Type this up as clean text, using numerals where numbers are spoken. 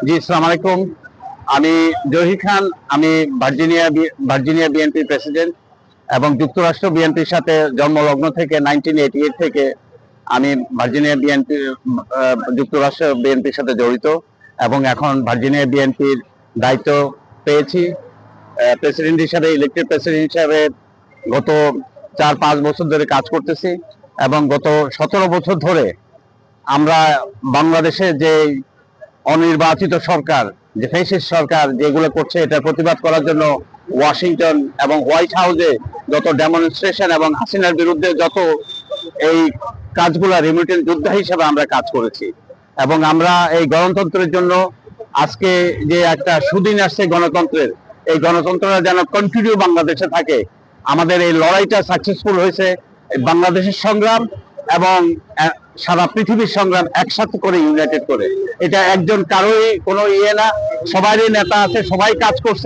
জি, আসসালামু আলাইকুম। আমি জহির খান। আমি ভার্জিনিয়া বিএনপি প্রেসিডেন্ট এবং যুক্তরাষ্ট্র বিএনপির সাথে জন্মলগ্ন থেকে 1988 থেকে আমি ভার্জিনিয়া বিএনপি যুক্তরাষ্ট্র বিএনপির সাথে জড়িত এবং এখন ভার্জিনিয়া বিএনপির দায়িত্ব পেয়েছি। প্রেসিডেন্ট হিসাবে, ইলেক্টেড প্রেসিডেন্ট হিসাবে গত 4-5 বছর ধরে কাজ করতেছি এবং গত 17 বছর ধরে আমরা বাংলাদেশে যে অনির্বাচিত সরকার, যে ফ্যাসিস্ট সরকার যেগুলো করছে, এটা প্রতিবাদ করার জন্য ওয়াশিংটন এবং হোয়াইট হাউসে যত ডেমনস্ট্রেশন এবং হাসিনার বিরুদ্ধে যত এই কাজগুলা রিমিটেন্ট যোদ্ধা হিসেবে আমরা কাজ করেছি এবং আমরা এই গণতন্ত্রের জন্য আজকে যে একটা সুদিন আসছে গণতন্ত্রের, এই গণতন্ত্রটা যেন কন্টিনিউ বাংলাদেশে থাকে। আমাদের এই লড়াইটা সাকসেসফুল হয়েছে বাংলাদেশের সংগ্রাম এবং সারা পৃথিবীর সংগ্রাম একসাথে করে, ইউনাইটেড করে। এটা একজন কারোই কোনো ইয়ে না, সবারই নেতা আছে, সবাই কাজ করছে।